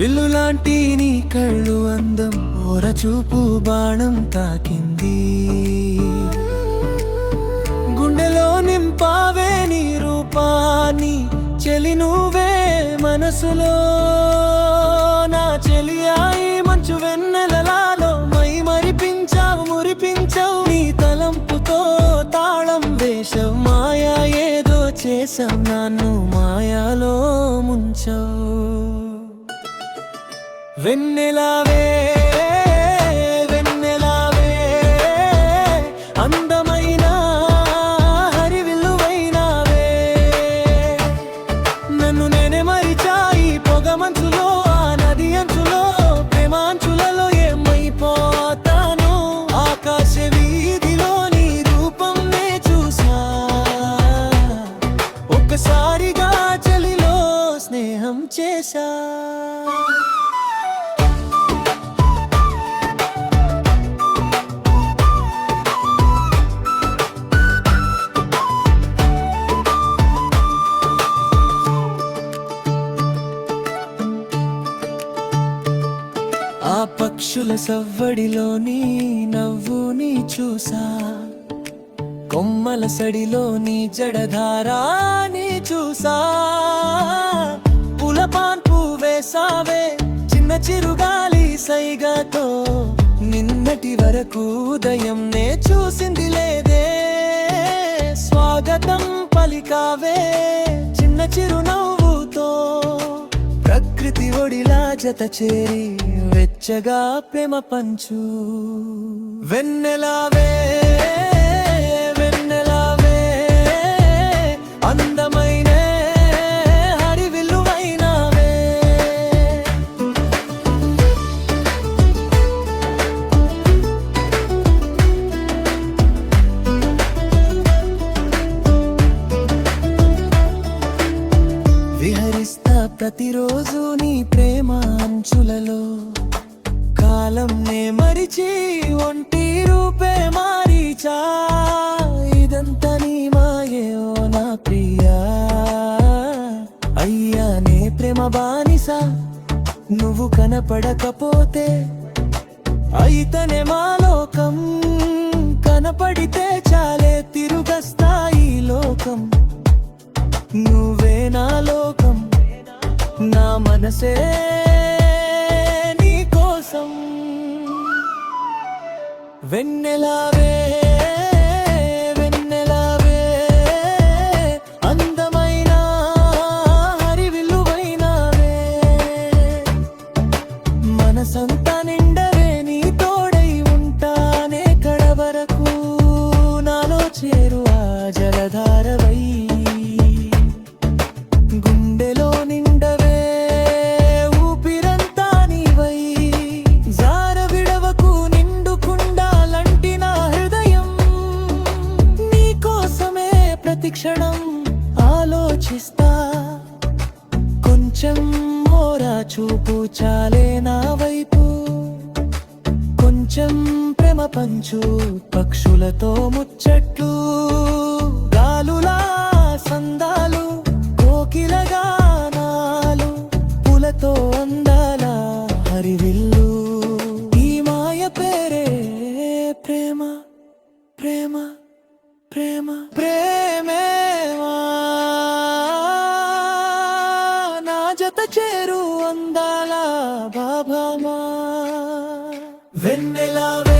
విల్లులాంటి నీ కళ్ళు అందం ఓరచూపు బాణం తాకింది. గుండెలో నింపావే నీ రూపాన్ని చెలి నువ్వే మనసులో నా చెలియాయి మంచు వెన్నెలలాలో మై మరిపించావు మురిపించావు నీ తలంపుతో తాళం వేశావు మాయా ఏదో చేశావు నన్ను మాయాలో ముంచావు. వెన్నెలావే వెన్నెలావే అందమైన హరివిల్లువైనావే నన్ను నేనే మరిచాయి పొగ మంచులో ఆ నది అంచులో ప్రేమాంచులలో ఏమైపోతాను ఆకాశ వీధిలో నీ రూపం నే చూసా ఒక్కసారిగా చలిలో స్నేహం చేశా. ఆ పక్షుల సవ్వడిలోని నవ్వుని చూసా కొమ్మల సడిలోని జడధారాని చూసా పులపాన్పు వేసావే చిన్న చిరుగాలి సైగాతో నిన్నటి వరకు ఉదయం నే చూసింది లేదే స్వాగతం పలికావే చిన్న చిరునవ్వుతో ప్రకృతి ఒడిలా జత చేరి వెచ్చగా ప్రేమ పంచు. వెన్నెలావే వెన్నెలావే అందమైన హరివిల్లువైనావే విహరిస్తా ప్రతిరోజు నీ ప్రేమ అంచులలో కాలం నే మరిచి ఒంటి రూపే మారీచా ఇదంతా నీ మాయే ఓ నా ప్రియా అయ్యా నే ప్రేమ బానిసా నువ్వు కనపడకపోతే అయితనే మా లోకం కనపడితే చాలే తిరుగస్తాయి లోకం నువ్వే నా లోకం నా మనసే నీ కోసం. వెన్నెలావే వెన్నెలావే అందమైన హరివిల్లువైనావే మనసంతా నిండవే నీ తోడై ఉంటానే కడవరకు నాలో చేరు ఆ జలధారవై గుండెలో నిండవే ఊపిరంతా నీవై జార విడవకు నిండుకుండాలంటి నా హృదయం నీకోసమే ప్రతిక్షణం ఆలోచిస్తా కొంచెం మోరా చూపు చాలే నా వైపు కొంచెం ప్రేమ పంచు పక్షులతో ముచ్చట్లు గాలులా సందాలు కోకిల గానాలు పూలతో అందాల హరివిల్లు ఈ మాయ పేరే ప్రేమ ప్రేమ ప్రేమ ప్రేమేమా నా జత చేరు అందాల బాబామా. వెన్నెలావే